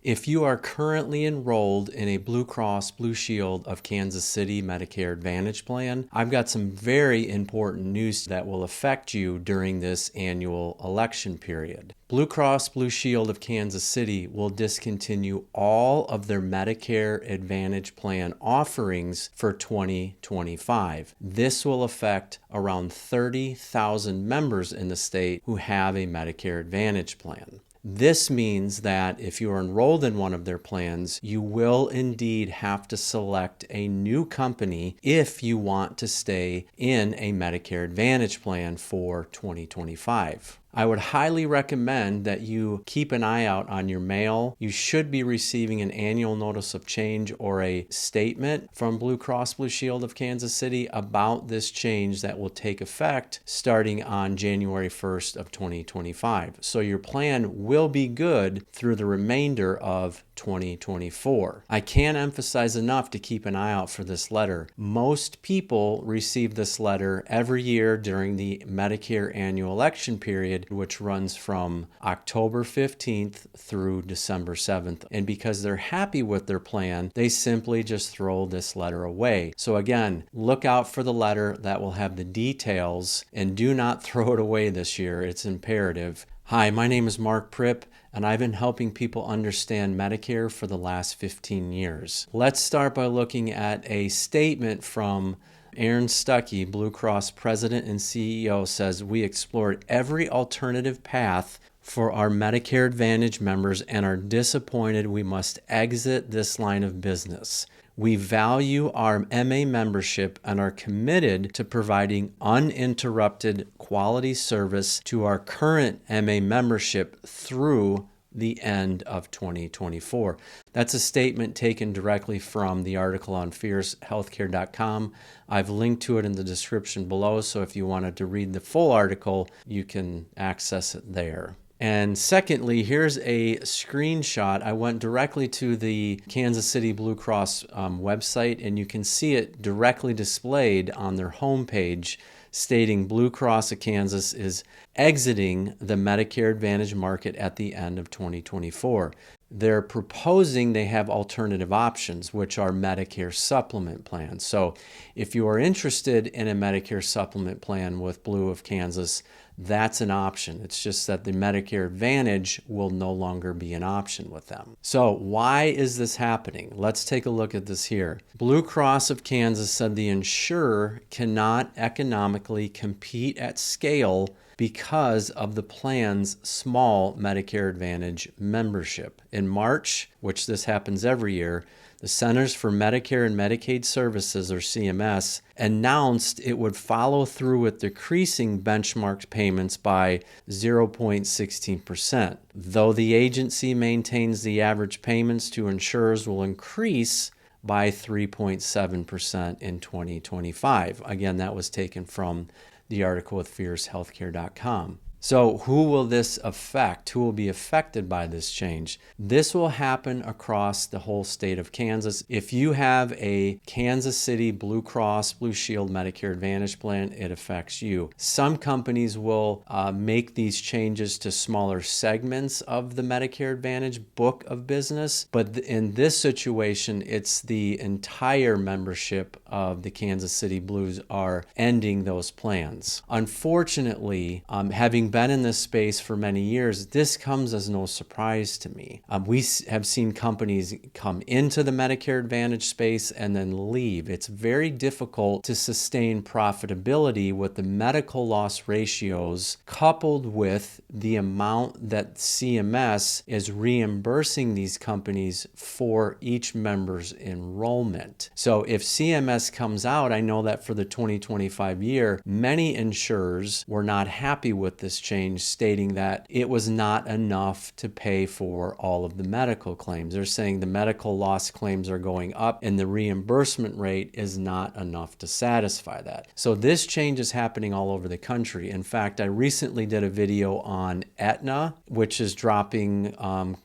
If you are currently enrolled in a Blue Cross Blue Shield of Kansas City Medicare Advantage plan, I've got some very important news that will affect you during this annual election period. Blue Cross Blue Shield of Kansas City will discontinue all of their Medicare Advantage plan offerings for 2025. This will affect around 30,000 members in the state who have a Medicare Advantage plan. This means that if you are enrolled in one of their plans, you will indeed have to select a new company if you want to stay in a Medicare Advantage plan for 2025. I would highly recommend that you keep an eye out on your mail. You should be receiving an annual notice of change or a statement from Blue Cross Blue Shield of Kansas City about this change that will take effect starting on January 1st of 2025. So your plan will be good through the remainder of 2024. I can't emphasize enough to keep an eye out for this letter. Most people receive this letter every year during the Medicare annual election period, which runs from October 15th through December 7th. And because they're happy with their plan, they simply just throw this letter away. So again, look out for the letter that will have the details, and do not throw it away this year. It's imperative. Hi, my name is Mark Prip, and I've been helping people understand Medicare for the last 15 years. Let's start by looking at a statement from Aaron Stuckey, Blue Cross President and CEO, says, "We explored every alternative path for our Medicare Advantage members and are disappointed we must exit this line of business. We value our MA membership and are committed to providing uninterrupted quality service to our current MA membership through the end of 2024. That's a statement taken directly from the article on fiercehealthcare.com. I've linked to it in the description below, so if you wanted to read the full article, you can access it there. And secondly, here's a screenshot. I went directly to the Kansas City Blue Cross website, and you can see it directly displayed on their homepage, stating Blue Cross of Kansas is exiting the Medicare Advantage market at the end of 2024. They're proposing they have alternative options, which are Medicare supplement plans. So if you are interested in a Medicare supplement plan with Blue of Kansas, that's an option. It's just that the Medicare Advantage will no longer be an option with them. So why is this happening? Let's take a look at this here. Blue Cross of Kansas said the insurer cannot economically compete at scale because of the plan's small Medicare Advantage membership. In March, which this happens every year, the Centers for Medicare and Medicaid Services, or CMS, announced it would follow through with decreasing benchmark payments by 0.16%. Though the agency maintains the average payments to insurers will increase by 3.7% in 2025. Again, that was taken from the article with fiercehealthcare.com. So who will this affect? Who will be affected by this change? This will happen across the whole state of Kansas. If you have a Kansas City Blue Cross Blue Shield Medicare Advantage plan, it affects you. Some companies will make these changes to smaller segments of the Medicare Advantage book of business, but in this situation, it's the entire membership of the Kansas City Blues are ending those plans. Unfortunately, having been in this space for many years, this comes as no surprise to me. We have seen companies come into the Medicare Advantage space and then leave. It's very difficult to sustain profitability with the medical loss ratios coupled with the amount that CMS is reimbursing these companies for each member's enrollment. So if CMS comes out, I know that for the 2025 year, many insurers were not happy with this change, stating that it was not enough to pay for all of the medical claims. They're saying the medical loss claims are going up and the reimbursement rate is not enough to satisfy that. So this change is happening all over the country. In fact, I recently did a video on Aetna, which is dropping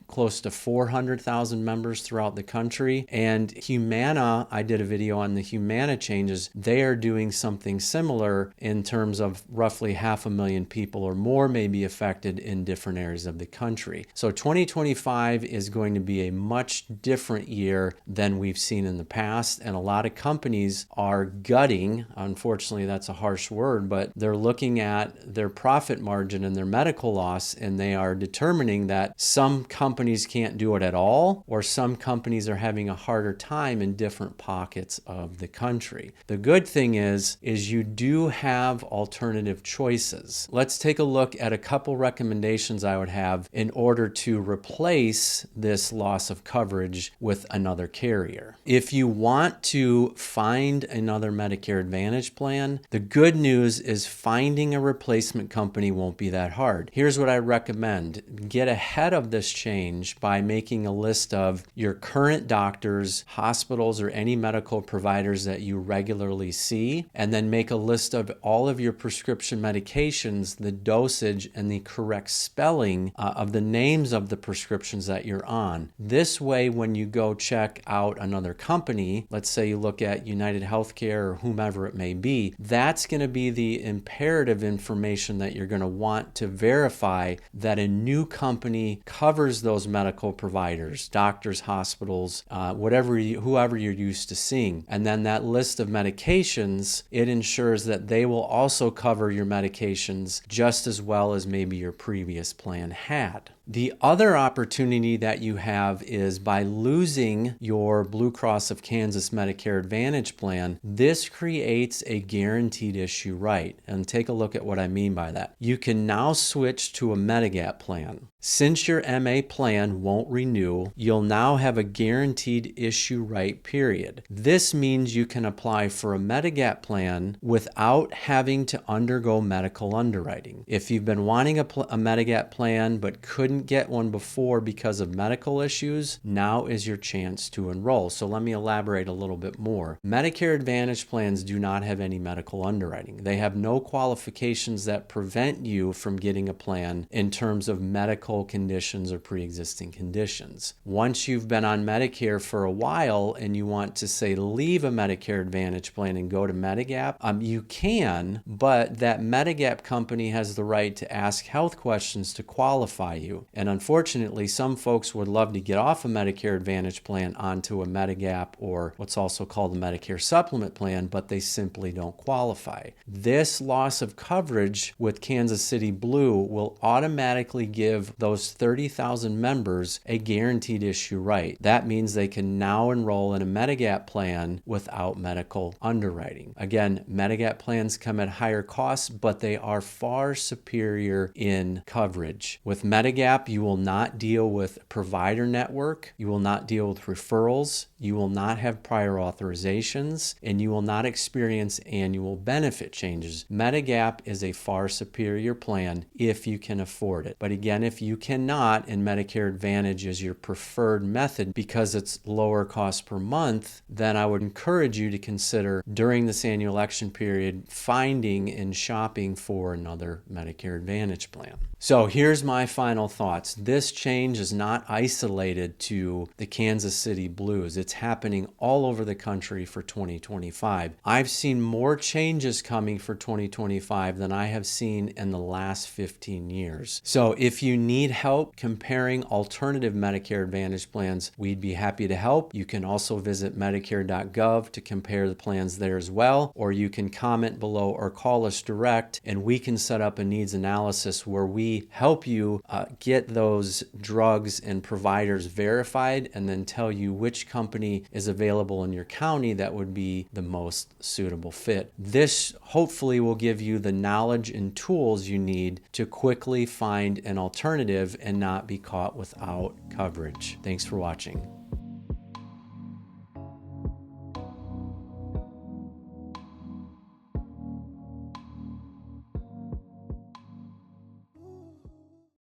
close to 400,000 members throughout the country. And Humana, I did a video on the Humana changes. They are doing something similar in terms of roughly 500,000 people or more more may be affected in different areas of the country. So 2025 is going to be a much different year than we've seen in the past, and a lot of companies are gutting, unfortunately that's a harsh word, but they're looking at their profit margin and their medical loss, and they are determining that some companies can't do it at all, or some companies are having a harder time in different pockets of the country. The good thing is you do have alternative choices. Let's take a look at a couple recommendations I would have in order to replace this loss of coverage with another carrier. If you want to find another Medicare Advantage plan, the good news is finding a replacement company won't be that hard. Here's what I recommend. Get ahead of this change by making a list of your current doctors, hospitals, or any medical providers that you regularly see, and then make a list of all of your prescription medications, the dosage, and the correct spelling of the names of the prescriptions that you're on. This way, when you go check out another company, let's say you look at United Healthcare or whomever it may be, that's going to be the imperative information that you're going to want to verify that a new company covers those medical providers, doctors, hospitals, whoever you're used to seeing. And then that list of medications, it ensures that they will also cover your medications just as well as maybe your previous plan had. The other opportunity that you have is by losing your Blue Cross of Kansas Medicare Advantage plan, this creates a guaranteed issue right. And take a look at what I mean by that. You can now switch to a Medigap plan. Since your MA plan won't renew, you'll now have a guaranteed issue right period. This means you can apply for a Medigap plan without having to undergo medical underwriting. If you've been wanting a Medigap plan but couldn't get one before because of medical issues, now is your chance to enroll. So let me elaborate a little bit more. Medicare Advantage plans do not have any medical underwriting. They have no qualifications that prevent you from getting a plan in terms of medical conditions or pre-existing conditions. Once you've been on Medicare for a while and you want to say leave a Medicare Advantage plan and go to Medigap, you can, but that Medigap company has the right to ask health questions to qualify you. And unfortunately, some folks would love to get off a Medicare Advantage plan onto a Medigap or what's also called a Medicare Supplement plan, but they simply don't qualify. This loss of coverage with Kansas City Blue will automatically give those 30,000 members a guaranteed issue right. That means they can now enroll in a Medigap plan without medical underwriting. Again, Medigap plans come at higher costs, but they are far superior in coverage. With Medigap, you will not deal with provider network, you will not deal with referrals, you will not have prior authorizations, and you will not experience annual benefit changes. Medigap is a far superior plan if you can afford it. But again, if you cannot, and Medicare Advantage is your preferred method because it's lower cost per month, then I would encourage you to consider during this annual election period finding and shopping for another Medicare Advantage plan. So here's my final thoughts. This change is not isolated to the Kansas City Blues. It's happening all over the country for 2025. I've seen more changes coming for 2025 than I have seen in the last 15 years. So if you need help comparing alternative Medicare Advantage plans, we'd be happy to help. You can also visit Medicare.gov to compare the plans there as well, or you can comment below or call us direct, and we can set up a needs analysis where we help you get those drugs and providers verified and then tell you which company is available in your county that would be the most suitable fit. This hopefully will give you the knowledge and tools you need to quickly find an alternative and not be caught without coverage. Thanks for watching.